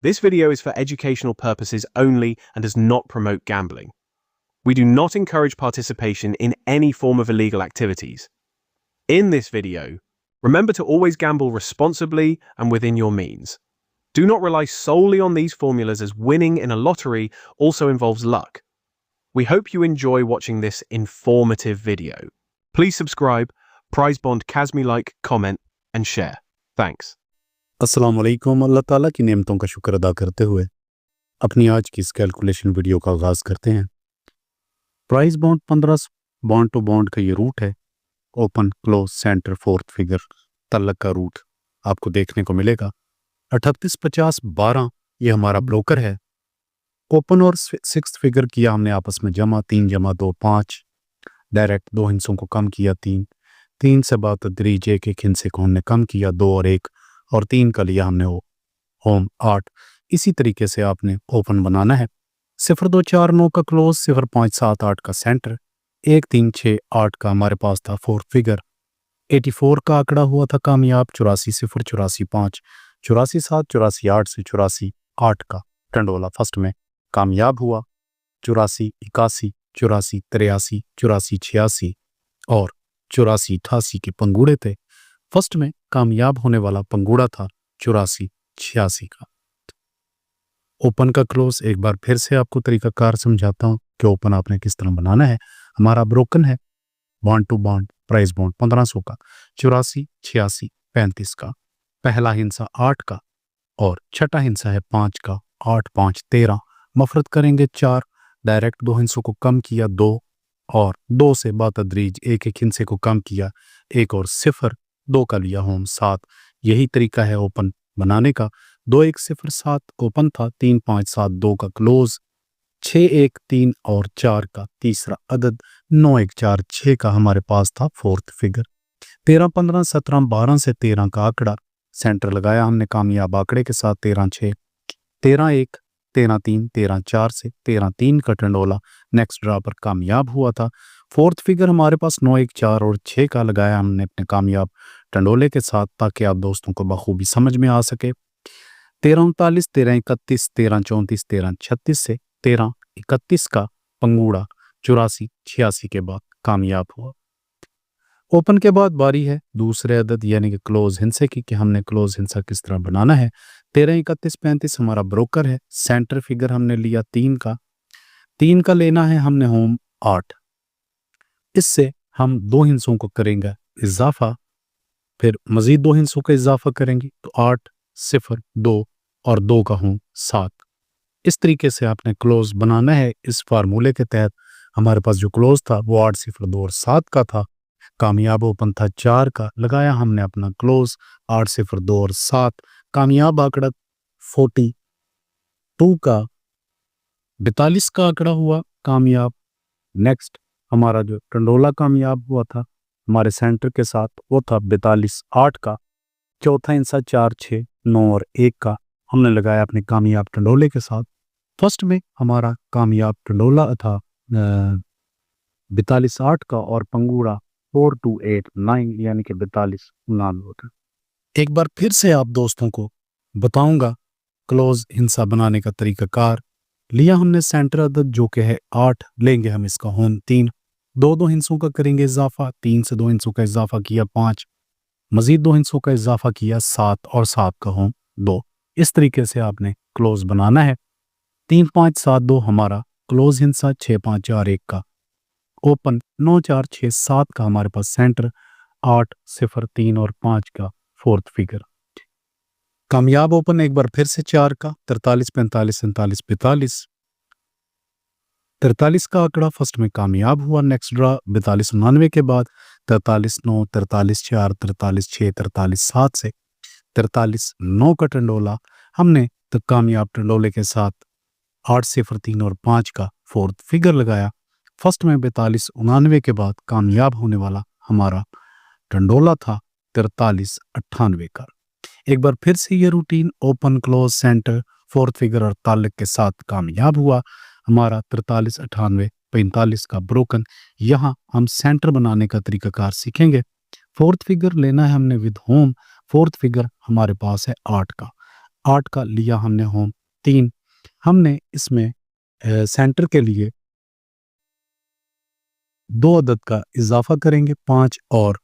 This video is for educational purposes only and does not promote gambling. We do not encourage participation in any form of illegal activities. In this video, remember to always gamble responsibly and within your means. Do not rely solely on these formulas, as winning in a lottery also involves luck. We hope you enjoy watching this informative video. Please subscribe, Prize Bond Kazmi, like, comment and share. Thanks. अस्सलाम वालेकुम। अल्लाह ताला की नेमतों का शुक्र अदा करते हुए अपनी आज की इस कैलकुलेशन वीडियो का आगाज़ करते हैं। Prize bond 15 bond to bond का ये रूट है। Open, close, centre, fourth figure तल्लक का रूट आपको देखने को मिलेगा। 38, 50, 12 ये हमारा ब्रोकर है। ओपन और सिक्स फिगर किया हमने आपस में जमा, 3 जमा 2 5, डायरेक्ट 2 हिस्सों को कम किया 3 से बाद तदरीज एक हिस्से को हमने कम किया 2 और 1 और 3 का लिया हमने होम 8। इसी तरीके से आपने ओपन बनाना है। 0 2 4 9 का क्लोज, 0 5 7 8 का सेंटर, 1 3 6 8 का हमारे पास था फोर्थ फिगर। 84 का आंकड़ा हुआ था कामयाब। 84 0 84 5 84 7 84 8 से 84 8 का टंडोला फर्स्ट में कामयाब हुआ। 84 81 84 83 84 86 और 84 88 के पंगूड़े थे। फर्स्ट में कामयाब होने वाला पंगूड़ा था 84 86 का। ओपन का क्लोज एक बार फिर से आपको तरीकाकार समझाता हूं कि ओपन आपने किस तरह बनाना है। हमारा ब्रोकन है bond to bond, price bond 1500 का, 84 86 35 का, पहला हिस्सा 8 का और छठा हिस्सा है 5 का। 8 5 13 मफरत करेंगे 4, डायरेक्ट 2 हिस्सों को कम किया 2 और 2 से बातदरीज एक हिस्से को कम किया 1 और 0 2 का लिया होम 7। यही तरीका है ओपन बनाने का। 2 1 0 7 ओपन था, 3 5 7 2 का क्लोज, 6 1 3 और 4 का तीसरा अदद, 9 1 4 6 का हमारे पास था फोर्थ फिगर। 13 15 17 12 से 13 का आंकड़ा सेंटर लगाया हमने कामयाब आंकड़े के साथ। 13 6 13 1 13 3 13 4 से 13 3 का टंडोला नेक्स्ट ड्रा पर कामयाब हुआ था। फोर्थ फिगर हमारे पास 9 1 4 और 6 का लगाया हमने अपने कामयाब टंडोले के साथ, ताकि आप दोस्तों को बखूबी समझ में आ सके। 13 39 13 31 13 34 13 36 से 13 31 का पंगूड़ा 84 86 के बाद कामयाब हुआ। ओपन के बाद बारी है दूसरे अदद यानी कि क्लोज हिस्से की, कि हमने क्लोज हिस्सा किस तरह बनाना है। 13 31 35 हमारा ब्रोकर है। सेंटर फिगर हमने लिया 3 का लेना है हमने होम 8। इससे हम 2 हिस्सों को करेंगे इजाफा, फिर मजीद 2 हिस्सों का इजाफा करेंगे तो 8 0 2 और 2 का होम 7। इस तरीके से आपने क्लोज बनाना है। इस फार्मूले के तहत हमारे पास जो क्लोज था वो 8 0 2 और 7 का था। कामयाब ओपन था 4 का, लगाया हमने अपना क्लोज 8 0 2 और 7। कामयाब आंकड़ा 42 का 42 का आंकड़ा हुआ कामयाब। नेक्स्ट हमारा जो टंडोला कामयाब हुआ था हमारे सेंटर के साथ वो था 42 8 का। चौथा हिस्सा 4 6 9 और 1 का हमने लगाया अपने कामयाब टंडोले के साथ। फर्स्ट में हमारा कामयाब टंडोला था 42 8 का और पंगूड़ा 4 2 8 9 यानी कि 42 9 होता। एक बार फिर से आप दोस्तों को बताऊंगा क्लोज हिस्सा बनाने का तरीकाकार। लिया हमने सेंटर अदद जो कि है 8, लेंगे हम इसका होम 3, 2 हिस्सों का करेंगे इजाफा, 3 से 2 हिस्सों का इजाफा किया 5, मजीद 2 हिस्सों का इजाफा किया 7 और 7 का होम 2। इस तरीके से आपने क्लोज बनाना है। 3 5 7 2 हमारा क्लोज हिस्सा, 6 5 4 1 का ओपन, 9 4 6 7 का हमारे पास सेंटर, 8 0 3 और 5 का फोर्थ फिगर। कामयाब ओपन एक बार फिर से 4 का 43 45 47 45। 43 का आंकड़ा फर्स्ट में कामयाब हुआ। नेक्स्ट ड्रा 42 99 के बाद 43 9 43 4 43 6 43 7 से 43 9 का टंडोला हमने तो कामयाब टंडोले के साथ 8 0 3 और 5 का फोर्थ फिगर लगाया। फर्स्ट में 42 99 के बाद कामयाब होने वाला हमारा टंडोला था 43 98 का। एक बार फिर से ये routine open close centre fourth figure और ताल्लुक के साथ कामयाब हुआ। हमारा 43 98 45 का ब्रोकन। यहाँ हम सेंटर बनाने का तरीकाकार सीखेंगे। फोर्थ फिगर लेना है हमने विद होम। फोर्थ फिगर हमारे पास है 8 का। 8 का लिया हमने होम 3। हमने इसमें सेंटर के लिए 2 अदद का इजाफा करेंगे 5 और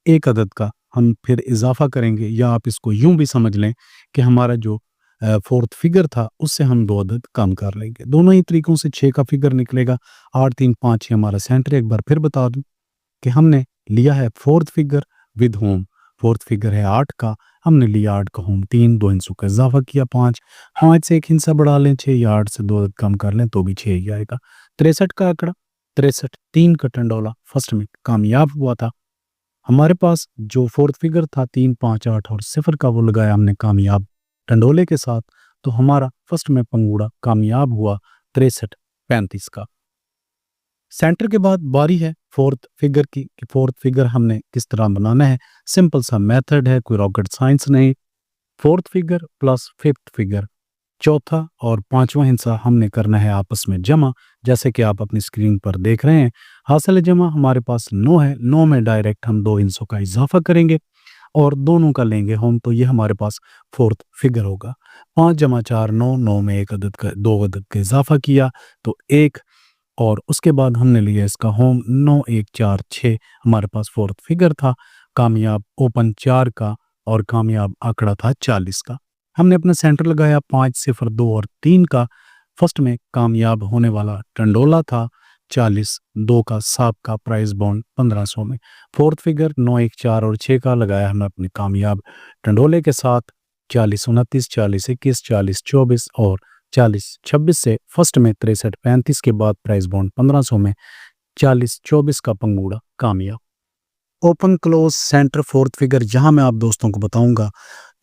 1 अदद का हम फिर इजाफा करेंगे, या आप इसको यूं भी समझ लें कि हमारा जो फोर्थ फिगर था उससे हम 2 अदद कम कर लेंगे। दोनों ही तरीकों से 6 का फिगर निकलेगा। 8 3 5 ही हमारा सेंटर। एक बार फिर बता दूं कि हमने लिया है fourth figure with home. Fourth figure है 8 का, हमने लिया 8 का होम 3, 2 हिस्सों का इजाफा किया 5। 5 से एक हिस्सा बढ़ा लें 6, या 8 से 2 अदद कम कर लें तो भी 6 ही आएगा। 63 का आंकड़ा 63 3 का टंडोला फर्स्ट में कामयाब हुआ था। हमारे पास जो फोर्थ फिगर था 3 5 8 और 0 का वो लगाया हमने कामयाब टंडोले के साथ, तो हमारा फर्स्ट में पंगूड़ा कामयाब हुआ 63 35 का। सेंटर के बाद बारी है फोर्थ फिगर की कि फोर्थ फिगर हमने किस तरह बनाना है। सिंपल सा मेथड है, कोई रॉकेट साइंस नहीं। Fourth figure plus fifth figure, चौथा और पांचवा हिस्सा हमने करना है आपस में जमा, जैसे कि आप अपनी स्क्रीन पर देख रहे हैं। हासिल जमा हमारे पास 9 है, 9 में डायरेक्ट हम 2 हिस्सों का इजाफा करेंगे और दोनों का लेंगे होम, तो ये हमारे पास फोर्थ फिगर होगा। 5 जमा 4 9, 9 में एक अदद का 2 अदद का इजाफा किया तो 1, और उसके बाद हमने लिया इसका होम 9 1 4 6 हमारे पास फोर्थ फिगर था। कामयाब ओपन 4 का और कामयाब आंकड़ा था 40 का। हमने अपना सेंटर लगाया 5 0 2 और 3 का। फर्स्ट में कामयाब होने वाला टंडोला था 40, 2 का 7 का प्राइस बॉन्ड 1500 में। फोर्थ फिगर 9 1 4 और 6 का लगाया हमने अपने कामयाब टंडोले के साथ 40 29 40 21 40 24 और 40 26 से फर्स्ट में 63 35 के बाद प्राइस बॉन्ड 1500 में 40 24 का पंगूड़ा कामयाब। Open close centre fourth figure, जहां मैं आप दोस्तों को बताऊंगा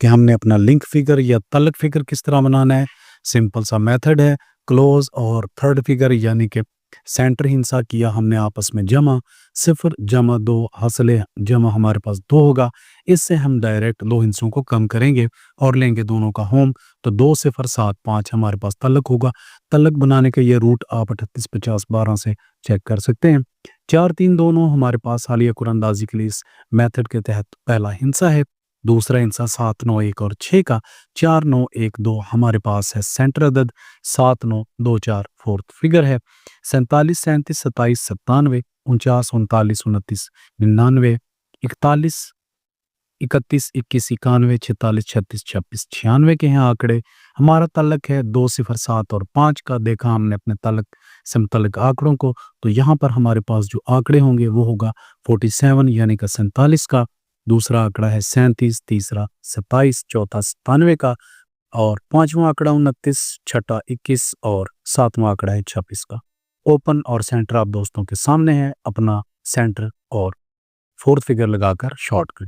कि हमने अपना लिंक फिगर या तलक फिगर किस तरह बनाना है। सिंपल सा मेथड है। क्लोज और थर्ड फिगर यानी कि सेंटर हिंसा किया हमने आपस में जमा, 0 जमा 2 हासिल जमा हमारे पास 2 होगा। इससे हम डायरेक्ट 2 हिस्सों को कम करेंगे और लेंगे दोनों का होम, तो 2 0 7 5 हमारे पास तलक होगा। तलक बनाने का ये रूट आप 38 50 12 से चेक कर सकते हैं। 4 3 दोनों हमारे पास हालिया कुरानंदाजी के लिए इस मेथड के तहत पहला हिस्सा है। दूसरा हिस्सा 7 9 1 और 6 का। 4 9 1 2 हमारे पास है सेंटर अदद। 7 9 2 4 फोर्थ फिगर है। 47 37 27 97 49 39 29 99 41 31 21 91 46 36 26 96 के हैं आंकड़े। हमारा तलक है 2 0 7 और 5 का। देखा हमने अपने तलक से मुतल्लिक आंकड़ों को, तो यहाँ पर हमारे पास जो आंकड़े होंगे वो होगा 47 यानी कि 47 का। दूसरा आंकड़ा है 37, तीसरा 27, चौथा 97 का और पांचवा आंकड़ा 29, छठा 21 और सातवां आंकड़ा है 26 का। ओपन और सेंटर आप दोस्तों के सामने है। अपना सेंटर और फोर्थ फिगर लगाकर शॉर्ट करें।